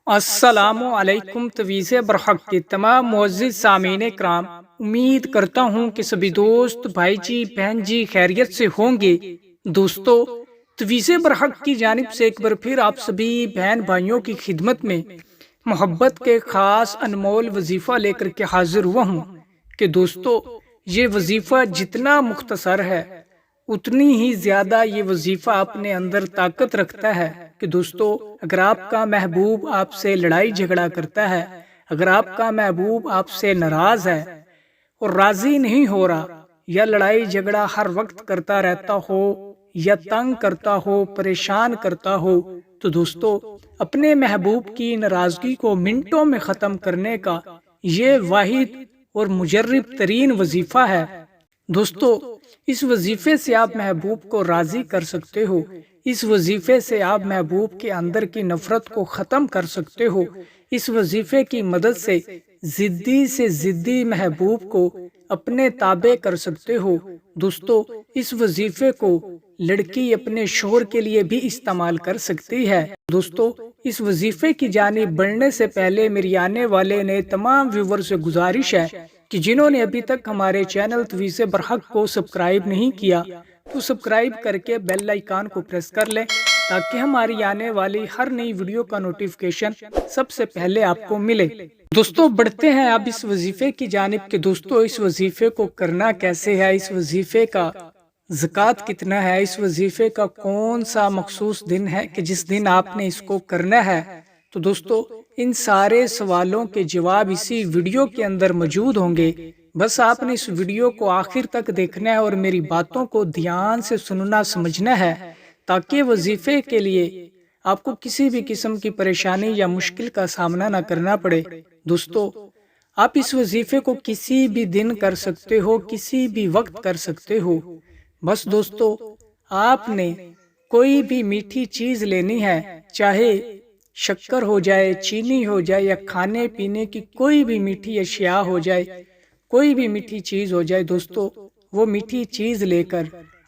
السلام علیکم تویز برحق کے تمام معزز سامعین کرام، امید کرتا ہوں کہ سبھی دوست بھائی جی بہن جی خیریت سے ہوں گے۔ دوستو، تویز برحق کی جانب سے ایک بار پھر آپ سبھی بہن بھائیوں کی خدمت میں محبت کے خاص انمول وظیفہ لے کر کے حاضر ہوا ہوں کہ دوستو، یہ وظیفہ جتنا مختصر ہے اتنی ہی زیادہ یہ وظیفہ اپنے اندر طاقت رکھتا ہے کہ دوستو، اگر آپ کا محبوب آپ سے لڑائی جھگڑا کرتا ہے، اگر آپ کا محبوب آپ سے ناراض ہے اور راضی نہیں ہو رہا، یا لڑائی جھگڑا ہر وقت کرتا رہتا ہو، یا تنگ کرتا ہو، پریشان کرتا ہو، تو دوستو، اپنے محبوب کی ناراضگی کو منٹوں میں ختم کرنے کا یہ واحد اور مجرب ترین وظیفہ ہے۔ دوستو، اس وظیفے سے آپ محبوب کو راضی کر سکتے ہو، اس وظیفے سے آپ محبوب کے اندر کی نفرت کو ختم کر سکتے ہو، اس وظیفے کی مدد سے ضدی محبوب کو اپنے تابع کر سکتے ہو۔ دوستو، اس وظیفے کو لڑکی اپنے شوہر کے لیے بھی استعمال کر سکتی ہے۔ دوستو، اس وظیفے کی جانب بڑھنے سے پہلے میری آنے والے نے تمام ویور سے گزارش ہے کہ جنہوں نے ابھی تک ہمارے چینل تویز برحق کو سبسکرائب نہیں کیا تو سبسکرائب کر کے بیل آئیکن کو پریس کر لیں تاکہ ہماری آنے والی ہر نئی ویڈیو کا نوٹیفیکیشن سب سے پہلے آپ کو ملے۔ دوستو، بڑھتے ہیں اب اس وظیفے کی جانب کہ دوستو، اس وظیفے کو کرنا کیسے ہے، اس وظیفے کا زکوٰۃ کتنا ہے، اس وظیفے کا کون سا مخصوص دن ہے کہ جس دن آپ نے اس کو کرنا ہے۔ تو دوستو، ان سارے سوالوں کے جواب اسی ویڈیو کے اندر موجود ہوں گے، بس آپ نے اس ویڈیو کو آخر تک دیکھنا ہے اور میری باتوں کو دھیان سے سننا سمجھنا ہے تاکہ وظیفے کے لیے آپ کو کسی بھی قسم کی پریشانی یا مشکل کا سامنا نہ کرنا پڑے۔ دوستو، آپ اس وظیفے کو کسی بھی دن کر سکتے ہو، کسی بھی وقت کر سکتے ہو۔ بس دوستو، آپ نے کوئی بھی میٹھی چیز لینی ہے، چاہے شکر ہو جائے، چینی ہو جائے، یا کھانے پینے کی کوئی بھی میٹھی اشیاء ہو جائے، کوئی بھی میٹھی چیز ہو جائے، دوستو، وہ میٹھی چیز لے کر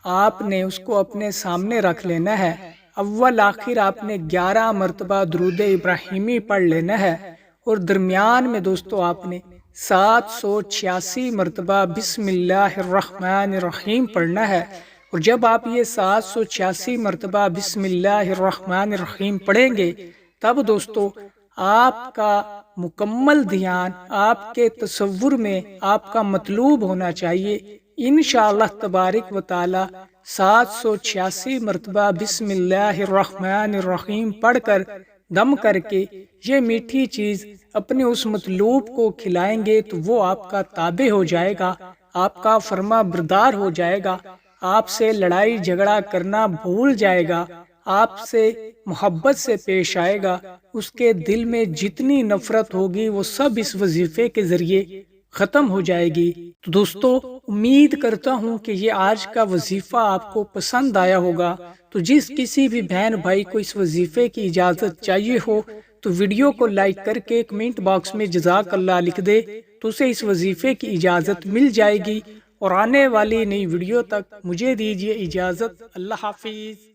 آپ نے اس کو اپنے سامنے رکھ لینا ہے۔ اول آخر آپ نے 11 مرتبہ درود ابراہیمی پڑھ لینا ہے، اور درمیان میں دوستو آپ نے 786 مرتبہ بسم اللہ الرحمن الرحیم پڑھنا ہے۔ اور جب آپ یہ 786 مرتبہ بسم اللہ الرحمن الرحیم پڑھیں گے، تب دوستو آپ کا مکمل دھیان آپ کے تصور میں آپ کا مطلوب ہونا چاہیے۔ انشاءاللہ تبارک و تعالی 786 مرتبہ بسم اللہ الرحمن الرحیم پڑھ کر دم کر کے یہ میٹھی چیز اپنے اس مطلوب کو کھلائیں گے تو وہ آپ کا تابع ہو جائے گا، آپ کا فرما بردار ہو جائے گا، آپ سے لڑائی جھگڑا کرنا بھول جائے گا، آپ سے محبت سے پیش آئے گا، اس کے دل میں جتنی نفرت ہوگی وہ سب اس وظیفے کے ذریعے ختم ہو جائے گی۔ تو دوستو، امید کرتا ہوں کہ یہ آج کا وظیفہ آپ کو پسند آیا ہوگا۔ تو جس کسی بھی بہن بھائی کو اس وظیفے کی اجازت چاہیے ہو تو ویڈیو کو لائک کر کے کمنٹ باکس میں جزاک اللہ لکھ دے تو اسے اس وظیفے کی اجازت مل جائے گی۔ اور آنے والی نئی ویڈیو تک مجھے دیجیے اجازت۔ اللہ حافظ۔